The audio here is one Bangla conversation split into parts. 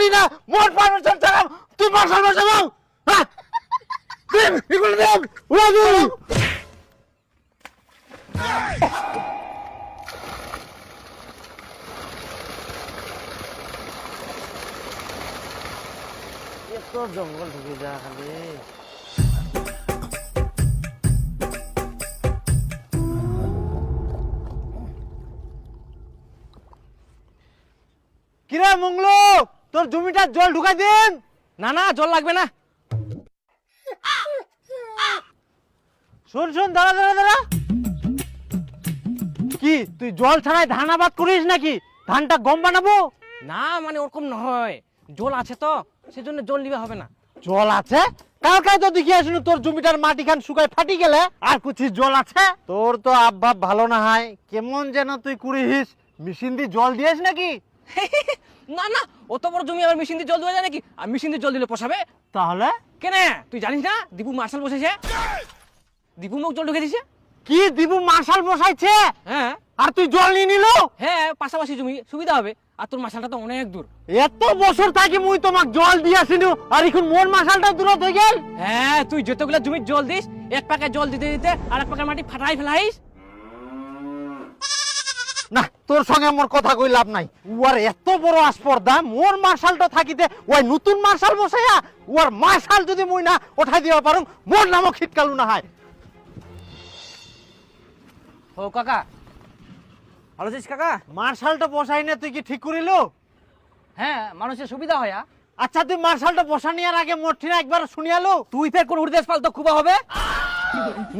পারি না মোট পারমিশন ছাড়া তুই মার্শাল বসাবো হ্যাঁ দেব এগুলো দেব উড়া দেব এত জঙ্গল ঢুকে যা খালি কিরে মঙ্গলু তোর জমিটা জল ঢুকাই দিন না না জল লাগবে না। শোন শোন দাঁড়া দাঁড়া দাঁড়া কি তুই জল ছাড়াই ধান আবাদ করিস নাকি ধানটা গম বানাবো না মানে ওরকম নয়, জল আছে তো সেজন্য জল নিবে হবে না। জল আছে কালকাই তো দেখি আসুন তোর জমিটার মাটি খান শুকায় ফাটি গেলে আর কুছি জল আছে তোর তো আবভাব ভালো না হয় কেমন যেন তুই কুড়িস মেশিন দিয়ে জল দিয়েছ নাকি না না অত বড় জমি আবার মেশিন দিয়ে জল দেওয়া যায় নাকি? আর মেশিন দিয়ে জল দিলে পোষাবে? তাহলে কেনে তুই জানিস না দীপু মার্শাল বসেছে? দীপু মুখ জল ঢুকে দিছে। কি দিবু মার্শাল বসাইছে হ্যাঁ আর তুই জল নিয়ে নিলো হ্যাঁ পাশাপাশি জমি সুবিধা হবে, আর তোর মার্শালটা তো অনেক দূর। এত বছর থাকি মুই তোমাক জল দিয়াছিনু আর এখন মোর মার্শালটা দূর হয়ে গেল। হ্যাঁ তুই যতগুলা জমির জল দিস এক পাকে জল দিতে দিতে আর এক পাকের মাটি ফাটাই ফেলাইস। না তোর সঙ্গে মোর কথা কই লাভ নাই উয়ার এত বড় আসপর্দা মোর মার্শালটা থাকিতে ওই নতুন মার্শাল বসাইয়া উয়ার মার্শাল যদি মুই না উঠাই দিবা পারুম মোর নামও খিটকালু না হয়। ও কাকা ভালো আছিস কাকা? মার্শালটা বসাই না তুই কি ঠিক করিলো? হ্যাঁ মানুষের সুবিধা হয়। আচ্ছা তুই মার্শালটা বসানিয়ার আগে মোর ঠিনা একবার শুনিয়ালো তুই ফের কোন উড়দেশ পাল তো খুবা হবে?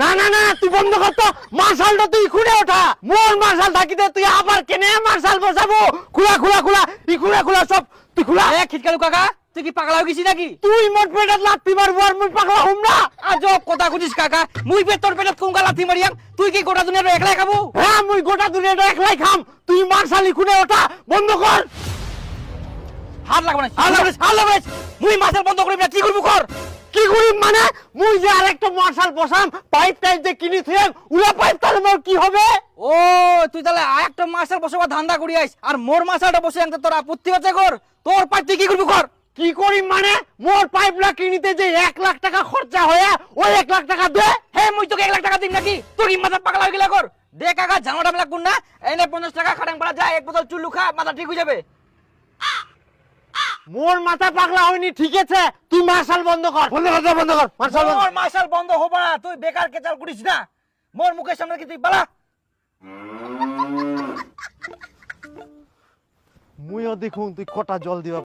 না না না তুই বন্ধ কর তো মার্শালটা তুই খুলে ওঠা মোর মার্শাল থাকিতে তুই আবার কেনে মার্শাল বসাবো খুলা খুলা খুলা ই খুলা খুলা সব তুই খুলা এ খিটকালু কাকা তুই কি পাগলা হয়ে গেছিস নাকি? তুই মোট পেটাত লাত্তি মারবো আর মুই পাগলা হম না। আজব কথা কইছিস কাকা, মুই পেট তোর পেটত কোন গালাতি মারিয়াম, তুই কি গোটা দুনিয়াটা একলাই খাবো? হ্যাঁ মুই গোটা দুনিয়াটা একলাই খাম তুই মার্শালি খুলে ওঠা বন্ধ কর। হাত লাগবে না, হাত লাগবে না, হাত লাগবে না। মুই মাছের বন্ধ করিব না, কি করবো কর। কি করি মানে মুই যে আরেকটা মার্শাল বসাম পাইপ টাইপ যে কিনি থুয়াম উলা পাইপ তাহলে মোর কি হবে? ও তুই তাহলে আরেকটা মাছের বসবা ধান্দা করি আইস আর মোর মাছাটা বসে আনতে তোর আপত্তি হচ্ছে কর। তোর পাইপ তুই কি করবি কর। কি করি মানে মোর পাইপলা কিনিতে যে 1 লাখ টাকা খরচা হয়ে ওই 1 লাখ টাকা দে। হে মুই তোকে 1 লাখ টাকা দিম নাকি? তোর কি মাথা পাগলা হয়ে গেলা কর। দে কাকা জামাটা মেলা কোন না এনে 50 টাকা খাটাং পাড়া যায় এক বোতল চুল্লু খা মাথা ঠিক হয়ে যাবে। মোর মাথা পাগলা হয়নি ঠিক আছে তুই মার্শাল বন্ধ কর বন্ধ কর বন্ধ কর মার্শাল বন্ধ মোর মার্শাল বন্ধ হবে না, তুই বেকার কেচাল করিস না। মোর মুখের সামনে কি তুই বালা মুইও দেখুন তুই কটা জল দিবা